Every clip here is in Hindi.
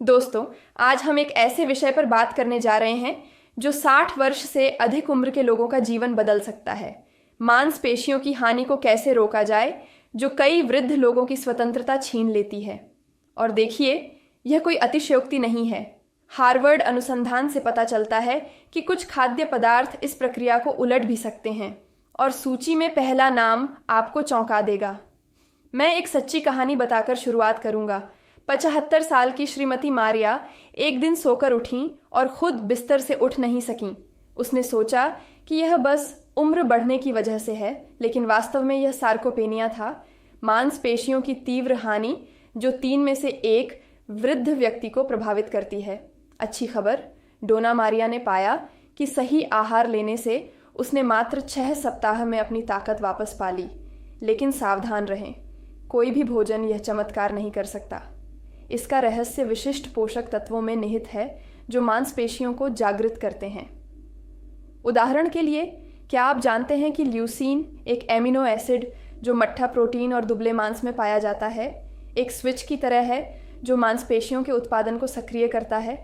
दोस्तों, आज हम एक ऐसे विषय पर बात करने जा रहे हैं जो 60 वर्ष से अधिक उम्र के लोगों का जीवन बदल सकता है। मांसपेशियों की हानि को कैसे रोका जाए, जो कई वृद्ध लोगों की स्वतंत्रता छीन लेती है। और देखिए, यह कोई अतिशयोक्ति नहीं है। हार्वर्ड अनुसंधान से पता चलता है कि कुछ खाद्य पदार्थ इस प्रक्रिया को उलट भी सकते हैं और सूची में पहला नाम आपको चौंका देगा। मैं एक सच्ची कहानी बताकर शुरुआत करूंगा। 75 साल की श्रीमती मारिया एक दिन सोकर उठीं और खुद बिस्तर से उठ नहीं सकीं। उसने सोचा कि यह बस उम्र बढ़ने की वजह से है, लेकिन वास्तव में यह सार्कोपेनिया था, मांसपेशियों की तीव्र हानि जो 3 में से 1 वृद्ध व्यक्ति को प्रभावित करती है। अच्छी खबर, डोना मारिया ने पाया कि सही आहार लेने से उसने मात्र 6 सप्ताह में अपनी ताकत वापस पा ली। लेकिन सावधान रहें, कोई भी भोजन यह चमत्कार नहीं कर सकता। इसका रहस्य विशिष्ट पोषक तत्वों में निहित है जो मांसपेशियों को जागृत करते हैं। उदाहरण के लिए, क्या आप जानते हैं कि ल्यूसीन, एक एमिनो एसिड जो मट्ठा प्रोटीन और दुबले मांस में पाया जाता है, एक स्विच की तरह है जो मांसपेशियों के उत्पादन को सक्रिय करता है।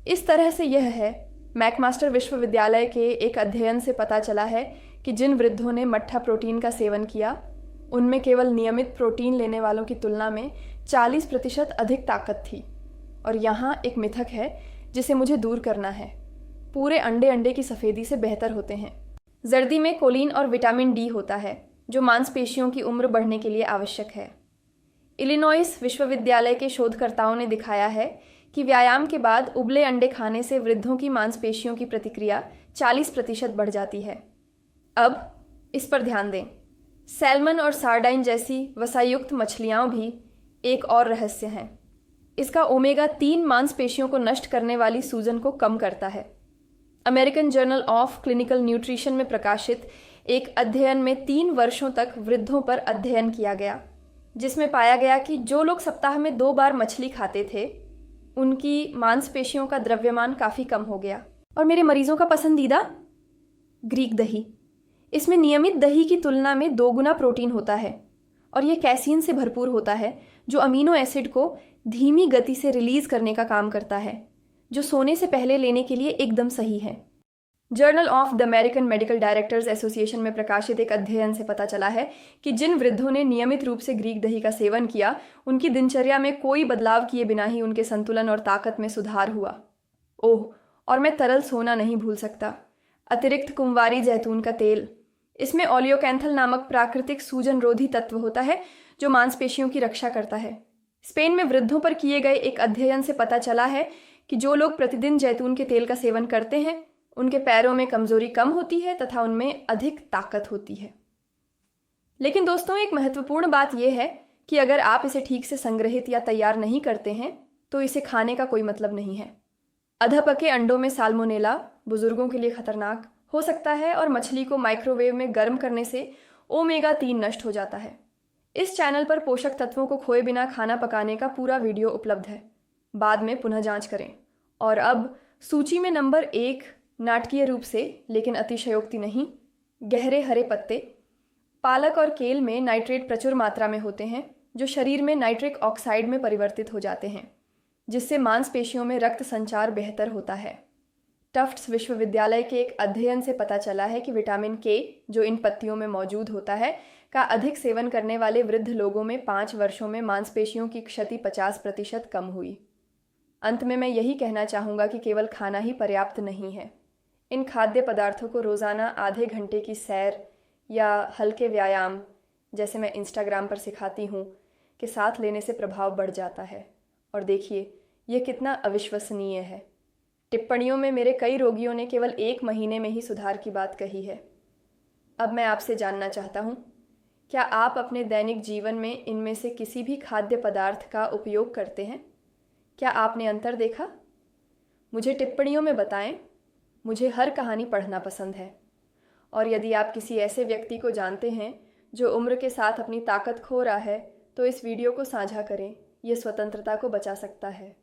इस तरह से यह है, मैकमास्टर विश्वविद्यालय के एक अध्ययन से पता चला है कि जिन वृद्धों ने मट्ठा प्रोटीन का सेवन किया, उनमें केवल नियमित प्रोटीन लेने वालों की तुलना में 40% अधिक ताकत थी। और यहाँ एक मिथक है जिसे मुझे दूर करना है। पूरे अंडे की सफ़ेदी से बेहतर होते हैं। जर्दी में कोलिन और विटामिन डी होता है जो मांसपेशियों की उम्र बढ़ने के लिए आवश्यक है। इलिनॉइस विश्वविद्यालय के शोधकर्ताओं ने दिखाया है कि व्यायाम के बाद उबले अंडे खाने से वृद्धों की मांसपेशियों की प्रतिक्रिया 40% बढ़ जाती है। अब इस पर ध्यान दें, सैल्मन और सार्डाइन जैसी वसायुक्त मछलियाँ भी एक और रहस्य है। इसका ओमेगा 3 मांसपेशियों को नष्ट करने वाली सूजन को कम करता है। American journal of clinical nutrition में प्रकाशित एक अध्ययन में 3 वर्षों तक वृद्धों पर अध्ययन किया गया, जिसमें पाया गया कि जो लोग सप्ताह में 2 बार मछली खाते थे, उनकी मांसपेशियों का द्रव्यमान काफ़ी कम हो गया। और मेरे मरीजों का पसंदीदा ग्रीक दही। इसमें नियमित दही की तुलना में 2 गुना प्रोटीन होता है और यह कैसीन से भरपूर होता है जो अमीनो एसिड को धीमी गति से रिलीज करने का काम करता है, जो सोने से पहले लेने के लिए एकदम सही है। Journal of the American medical directors association में प्रकाशित एक अध्ययन से पता चला है कि जिन वृद्धों ने नियमित रूप से ग्रीक दही का सेवन किया, उनकी दिनचर्या में कोई बदलाव किए बिना ही उनके संतुलन और ताकत में सुधार हुआ। ओह, और मैं तरल सोना नहीं भूल सकता, अतिरिक्त कुंवारी जैतून का तेल। इसमें ओलियोकैंथल नामक प्राकृतिक सूजन रोधी तत्व होता है जो मांसपेशियों की रक्षा करता है। स्पेन में वृद्धों पर किए गए एक अध्ययन से पता चला है कि जो लोग प्रतिदिन जैतून के तेल का सेवन करते हैं, उनके पैरों में कमजोरी कम होती है तथा उनमें अधिक ताकत होती है। लेकिन दोस्तों, एक महत्वपूर्ण बात यह है कि अगर आप इसे ठीक से संग्रहित या तैयार नहीं करते हैं, तो इसे खाने का कोई मतलब नहीं है। अधः पके अंडों में साल्मोनेला बुजुर्गों के लिए खतरनाक हो सकता है और मछली को माइक्रोवेव में गर्म करने से ओमेगा 3 नष्ट हो जाता है। इस चैनल पर पोषक तत्वों को खोए बिना खाना पकाने का पूरा वीडियो उपलब्ध है, बाद में पुनः जांच करें। और अब सूची में नंबर 1, नाटकीय रूप से लेकिन अतिशयोक्ति नहीं, गहरे हरे पत्ते। पालक और केल में नाइट्रेट प्रचुर मात्रा में होते हैं जो शरीर में नाइट्रिक ऑक्साइड में परिवर्तित हो जाते हैं, जिससे मांसपेशियों में रक्त संचार बेहतर होता है। टफ्ट्स विश्वविद्यालय के एक अध्ययन से पता चला है कि विटामिन के, जो इन पत्तियों में मौजूद होता है, का अधिक सेवन करने वाले वृद्ध लोगों में 5 वर्षों में मांसपेशियों की क्षति 50% कम हुई। अंत में मैं यही कहना चाहूँगा कि केवल खाना ही पर्याप्त नहीं है। इन खाद्य पदार्थों को रोज़ाना आधे घंटे की सैर या हल्के व्यायाम, जैसे मैं इंस्टाग्राम पर सिखाती हूँ, के साथ लेने से प्रभाव बढ़ जाता है। और देखिए, यह कितना अविश्वसनीय है। टिप्पणियों में मेरे कई रोगियों ने केवल 1 महीने में ही सुधार की बात कही है। अब मैं आपसे जानना चाहता हूँ, क्या आप अपने दैनिक जीवन में इनमें से किसी भी खाद्य पदार्थ का उपयोग करते हैं? क्या आपने अंतर देखा? मुझे टिप्पणियों में बताएं। मुझे हर कहानी पढ़ना पसंद है। और यदि आप किसी ऐसे व्यक्ति को जानते हैं जो उम्र के साथ अपनी ताकत खो रहा है, तो इस वीडियो को साझा करें। यह स्वतंत्रता को बचा सकता है।